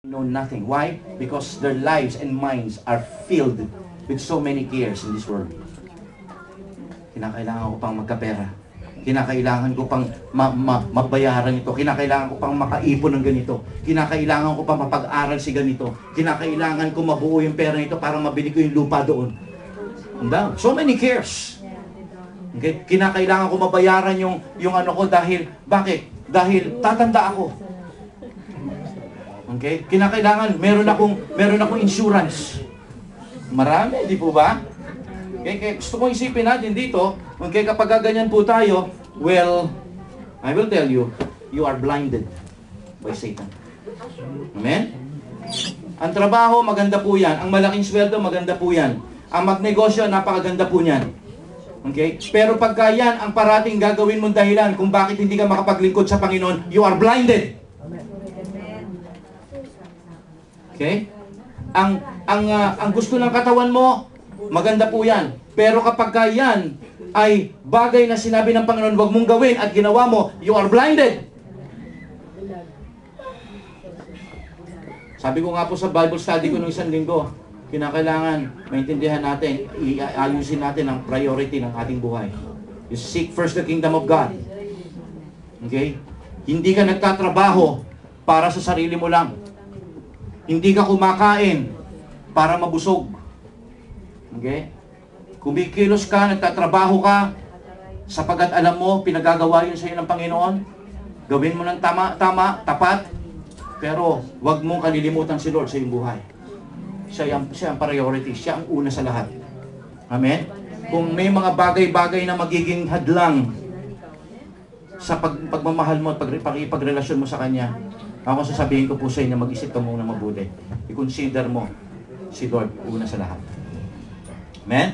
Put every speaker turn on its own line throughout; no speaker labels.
know nothing. Why? Because their lives and minds are filled with so many cares in this world. Kinakailangan ko pang magkapera. Kinakailangan ko pang mabayaran ito. Kinakailangan ko pang makaipon ng ganito. Kinakailangan ko pang mapag-aral si ganito. Kinakailangan ko mabuo yung pera nito para mabili ko yung lupa doon. So many cares. Okay? Kinakailangan ko mabayaran yung ano ko dahil, bakit? Dahil tatanda ako. Okay? Kinakailangan, meron akong insurance. Marami, di po ba? Okay, kaya gusto kong isipin natin dito, okay, kapag ganyan po tayo, well, I will tell you, you are blinded by Satan. Amen? Ang trabaho, maganda po yan. Ang malaking sweldo, maganda po yan. Ang magnegosyo, napakaganda po yan. Okay? Pero pagka yan, ang parating gagawin mong dahilan kung bakit hindi ka makapaglingkod sa Panginoon, you are blinded. Okay? Ang gusto ng katawan mo, maganda po yan. Pero kapag yan ay bagay na sinabi ng Panginoon, huwag mong gawin at ginawa mo, you are blinded. Sabi ko nga po sa Bible study ko nung isang linggo, kinakailangan maintindihan natin, iayusin natin ang priority ng ating buhay. You seek first the kingdom of God. Okay? Hindi ka nagtatrabaho para sa sarili mo lang. Hindi ka kumakain para mabusog. Okay? Kumikilos ka, nagtatrabaho ka, sapagat alam mo, pinagagawa yun sa iyo ng Panginoon. Gawin mo ng tama, tapat, pero huwag mong kalilimutan si Lord sa iyong buhay. Siya ang priority, siya ang una sa lahat. Amen? Kung may mga bagay-bagay na magiging hadlang sa pagmamahal mo at pagrelasyon mo sa Kanya, ako sasabihin ko po sa inyo, mag-isip ka muna mabuti. I-consider mo si Lord una sa lahat. Amen?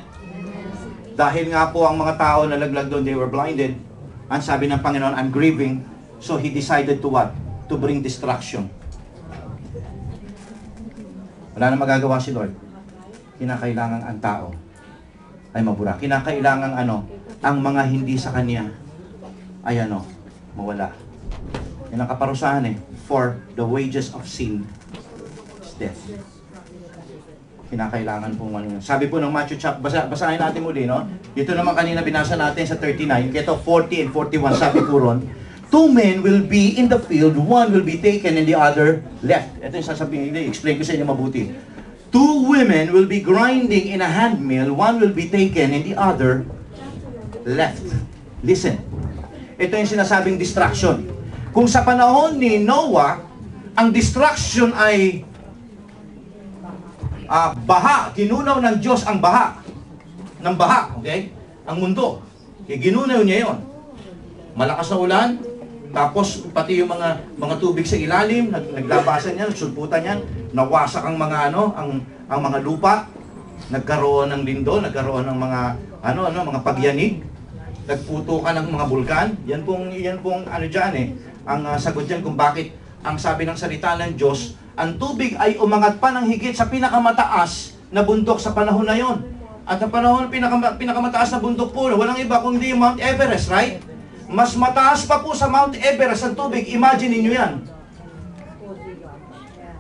Dahil nga po ang mga tao na laglag doon, they were blinded. Ang sabi ng Panginoon, I'm grieving. So He decided to what? To bring destruction. Wala na magagawa si Lord. Kinakailangan ang tao ay mabura. Kinakailangan ang mga hindi sa Kanya ay mawala. Yan ang kaparusahan For the wages of sin is death. Kinakailangan pong sabi po ng Matthew chapter, basahin natin muli, no? Dito naman kanina binasa natin sa 39, ito 40 and 41, sabi po ron, 2 men will be in the field, one will be taken and the other left. Ito yung sasabihin, explain ko sa inyo mabuti. 2 women will be grinding in a handmill, one will be taken and the other left. Listen, ito yung sinasabing distraction. Kung sa panahon ni Noah, ang distraction ay baha, ginunaw ng Diyos ang baha. Ng baha, okay? Ang mundo. Okay, ginunaw niya yon. Malakas na ulan, tapos pati yung mga tubig sa ilalim, naglabasan yan, nagsulputan yan, nawasak ang mga ang mga lupa, nagkaroon ng lindol, nagkaroon ng mga mga pagyanig, nagputukan ng mga bulkan. Yan pong diyan ang sagot diyan kung bakit ang sabi ng salita ng Diyos, ang tubig ay umangat pa ng higit sa pinakamataas na bundok sa panahon na yon. At ang panahon pinakamataas na bundok po, walang iba kundi Mount Everest, right? Mas mataas pa po sa Mount Everest ang tubig. Imagine niyo yan.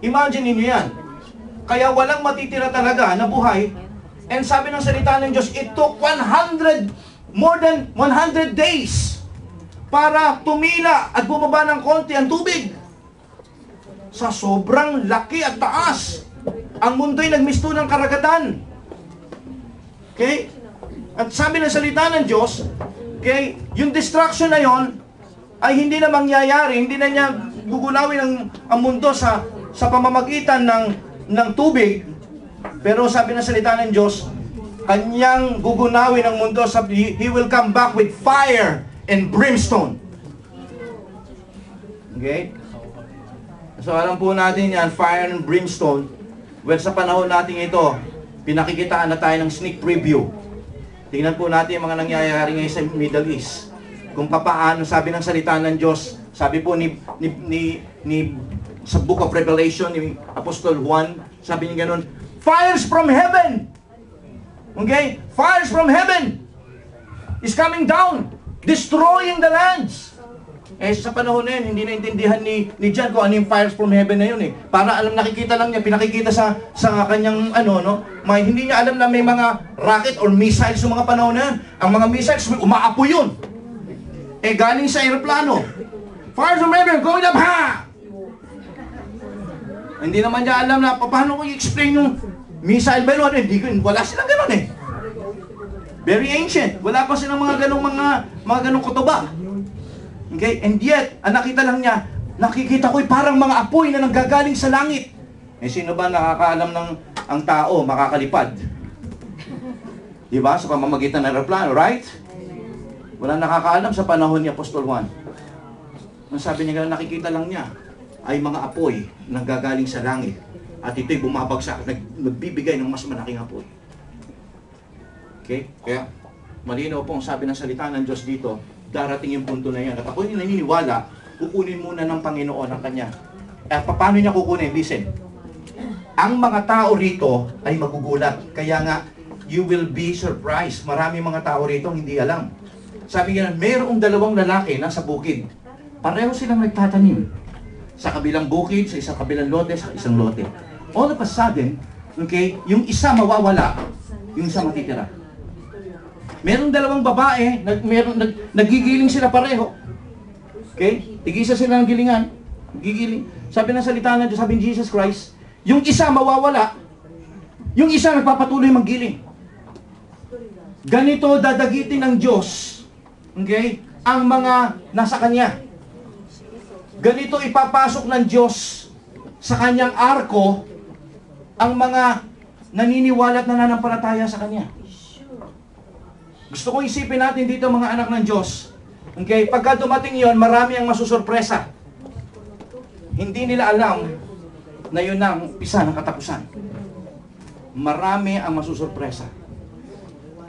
Imagine niyo yan. Kaya walang matitira talaga na buhay. And sabi ng salita ng Diyos, it took more than 100 days para tumila at bumaba ng konti ang tubig. Sa sobrang laki at taas, ang mundo'y nagmisto ng karagatan. Okay? At sabi ng salita ng Diyos, okay, yung distraction na yon ay hindi na mangyayari, hindi na niya gugunawin ang mundo sa pamamagitan ng tubig. Pero sabi ng salita ng Diyos, Kanyang gugunawin ang mundo. He will come back with fire and brimstone. Okay? So alam po natin yan, fire and brimstone. Well, sa panahon natin ito, pinakikitaan na tayo ng sneak preview. Tingnan po natin yung mga nangyayari ngayon sa Middle East. Kung papaano, sabi ng salita ng Diyos, sabi po ni sa Book of Revelation, ni Apostol Juan, sabi niya ganun, fires from heaven! Okay? Fires from heaven is coming down, destroying the lands. Eh sa panahon na yun, hindi naintindihan ni John kung ano yung fires from heaven na yun eh. Para alam, nakikita lang niya, pinakikita sa kanyang hindi niya alam na may mga rocket or missiles sa mga panahon na yun. Ang mga missiles, umaapoy yun. Eh galing sa aeroplano. Fires from heaven, going up, ha! Hindi naman niya alam na paano ko i-explain yung missile ba yun? Wala silang ganun eh. Very ancient. Wala pa silang mga ganong kutuba. Okay? And yet, ang nakita lang niya, nakikita ko'y parang mga apoy na nanggagaling sa langit. Eh, sino ba nakakaalam ng ang tao makakalipad? Diba? Sa pamamagitan ng aeroplano, right? Wala nakakaalam sa panahon ni Apostol Juan. Ang sabi niya, nakikita lang niya, ay mga apoy na nanggagaling sa langit. At ito'y bumabagsak, nagbibigay ng mas malaking apoy. Okay? Kaya, malinaw po ang sabi ng salita ng Diyos dito, darating yung punto na yan. At ako yung naniniwala, kukunin muna ng Panginoon ang kanya. Paano niya kukunin? Listen. Ang mga tao rito ay magugulat. Kaya nga, you will be surprised. Marami mga tao rito hindi alam. Sabi nga, mayroong dalawang lalaki nasa bukid. Pareho silang nagtatanim. Sa kabilang bukid, sa isang kabilang lote, sa isang lote. All of a sudden, okay, yung isa mawawala, yung isa matitira. Merong dalawang babae, nagigiling sila pareho. Okay? Tigisa sila ng gilingan. Gigiling. Sabi ng salita ng Diyos, sabi ni Jesus Christ, yung isa mawawala, yung isa nagpapatuloy maggiling. Ganito dadagitin ng Diyos, okay, ang mga nasa Kanya. Ganito ipapasok ng Diyos sa Kanyang arko ang mga naniniwala at nananampalataya sa Kanya. Gusto kong isipin natin dito mga anak ng Diyos. Okay, pagka dumating yon, marami ang masusurpresa. Hindi nila alam na yun ang umpisa ng katapusan. Marami ang masusurpresa.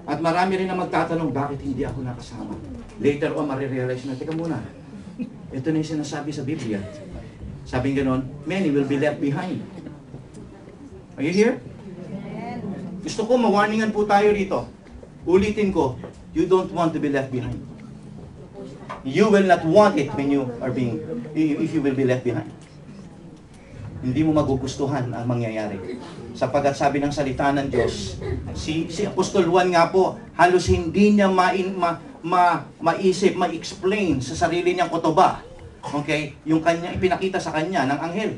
At marami rin ang magtatanong, bakit hindi ako nakasama? Later on, marirealize na, teka muna, ito na yung sinasabi sa Biblia. Sabing ganon, many will be left behind. Are you here? Gusto ko, mawarningan po tayo rito. Ulitin ko, you don't want to be left behind. You will not want it when you are if you will be left behind. Hindi mo magugustuhan ang mangyayari. Sapagkat sabi ng salita ng Diyos, si Apostol Juan nga po, halos hindi niya maisip, ma-explain sa sarili niyang kutuba. Okay? Yung kanya, ipinakita sa kanya ng anghel.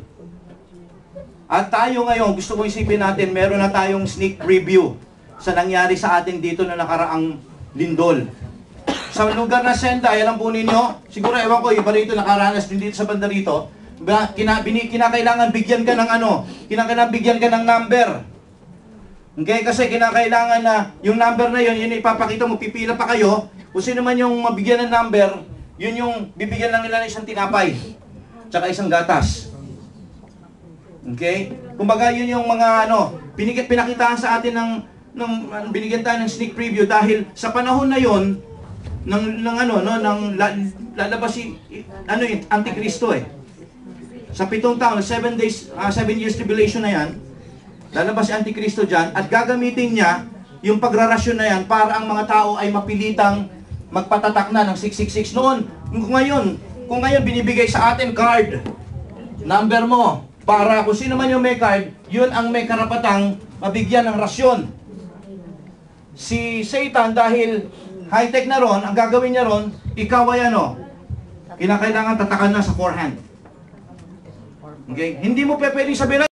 At tayo ngayon, gusto ko isipin natin, meron na tayong sneak preview sa nangyari sa atin dito na nakaraang lindol. Sa lugar na Senda, alam po ninyo, siguro ewan ko, iba rito nakaranas din dito sa banda rito, kinakailangan bigyan ka ng kinakailangan bigyan ka ng number. Okay, kasi kinakailangan na yung number na yun ipapakita mo, pipila pa kayo, kung sino man yung mabigyan ng number, yun yung bibigyan lang nila ng isang tinapay, tsaka isang gatas. Okay? Kumbaga yun yung mga pinakitaan sa atin binigyan tayo ng sneak preview dahil sa panahon na yon lalabas Antikristo eh. Sa 7 taon, 7 years tribulation na yan, lalabas si Antikristo dyan at gagamitin niya yung pagrarasyon na yan para ang mga tao ay mapilitang magpatatak na ng 666 noon. Kung ngayon binibigay sa atin card, number mo, para kung sino man yung may card, yun ang may karapatang mabigyan ng rasyon. Si Satan, dahil high-tech na ron, ang gagawin niya ron, ikaw ay kinakailangan tatakan na sa forehand. Okay? Hindi mo pwedeng sabihin